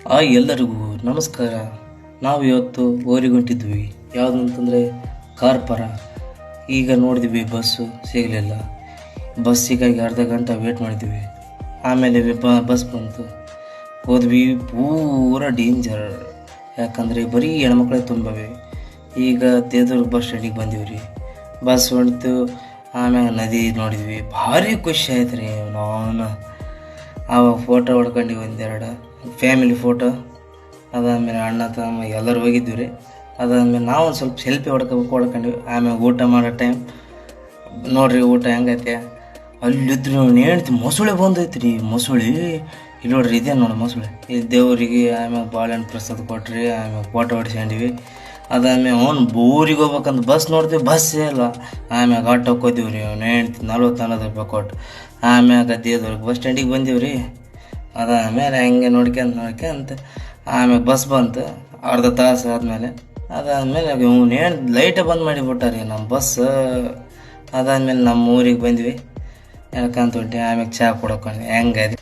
ಎಲ್ಲರಿಗೂ ನಮಸ್ಕಾರ. ನಾವು ಇವತ್ತು ಊರಿಗೆ ಹೊಂಟಿದ್ವಿ. ಯಾವುದು ಅಂತಂದರೆ ಕಾರ್ಪರ. ಈಗ ನೋಡಿದ್ವಿ ಬಸ್ಸು ಸಿಗಲಿಲ್ಲ. ಬಸ್ಸಿಗಾಗಿ ಅರ್ಧ ಗಂಟೆ ವೇಟ್ ಮಾಡಿದ್ವಿ. ಆಮೇಲೆ ಬಸ್ ಬಂತು, ಹೋದ್ವಿ. ಪೂರ ಡೇಂಜರ್, ಯಾಕಂದರೆ ಬರೀ ಹೆಣ್ಮಕ್ಳೇ ತುಂಬವೆ. ಈಗ ದೇವದುರ್ಗ ಬಸ್ ಸ್ಟ್ಯಾಂಡಿಗೆ ಬಂದೀವಿ ರೀ. ಬಸ್ ಹೊಂಟು ಆಮ್ಯಾಗ ನದಿ ನೋಡಿದ್ವಿ. ಭಾರಿ ಖುಷಿ ಆಯ್ತು ರೀ. ನಾನು ಆವಾಗ ಫೋಟೋ ಹೊಡ್ಕೊಂಡಿವಿ, ಒಂದೆರಡು ಫ್ಯಾಮಿಲಿ ಫೋಟೋ. ಅದಾದಮೇಲೆ ಅಣ್ಣ ತಮ್ಮ ಎಲ್ಲರೂ ಹೋಗಿದ್ವಿ ರೀ. ಅದಾದಮೇಲೆ ನಾವು ಒಂದು ಸ್ವಲ್ಪ ಸೆಲ್ಫಿ ಹೊಡ್ಕೊಂಡಿವಿ. ಆಮೇಲೆ ಊಟ ಮಾಡೋ ಟೈಮ್ ನೋಡ್ರಿ, ಊಟ ಹೆಂಗೈತೆ. ಅಲ್ಲಿದ್ರು ಹೇಳ್ತಿ ಮೊಸಳೆ ಬಂದೈತಿ ರೀ. ಮೊಸಳೆ ಇಲ್ಲಿ ನೋಡ್ರಿ, ಇದೇ ನೋಡಿ ಮೊಸಳೆ. ಇಲ್ಲಿ ದೇವರಿಗೆ ಆಮೇಲೆ ಬಾಳೆಹಣ್ಣು ಪ್ರಸಾದ ಕೊಟ್ರಿ. ಆಮೇಲೆ ಫೋಟೋ ಹೊಡ್ಸ್ಕೊಂಡಿವಿ. ಅದಾದ್ಮೇಲೆ ಊರಿಗೆ ಹೋಗ್ಬೇಕಂತ ಬಸ್ ನೋಡ್ತೀವಿ, ಬಸ್ಸೇ ಇಲ್ಲ. ಆಮ್ಯಾಗ ಆಟೋಕ್ಕೆ ಹೋದಿವಿ ರೀ. ಹೇಳ್ತಿ 40 ರೂಪಾಯಿ ಕೊಟ್ಟು. ಆಮ್ಯಾಗ ದೇವದುರ್ಗ ಬಸ್ ಸ್ಟ್ಯಾಂಡಿಗೆ ಬಂದೀವಿ ರೀ. ಅದಾದಮೇಲೆ ಹಂಗೆ ನೋಡ್ಕೊಂತ ಆಮೇಲೆ ಬಸ್ ಬಂತು. ಅರ್ಧ ತಾಸು ಆದಮೇಲೆ ಅದಾದಮೇಲೆ ಲೈಟೇ ಬಂದ್ ಮಾಡಿಬಿಟ್ಟಾರಿ ನಮ್ಮ ಬಸ್. ಅದಾದಮೇಲೆ ನಮ್ಮ ಊರಿಗೆ ಬಂದ್ವಿ. ಯಾಕಂತ ಹೊಂಟಿ. ಆಮ್ಯಾಗ ಚಹಾ ಕೊಡೋಕೊಂಡು ಹೆಂಗೈತಿ.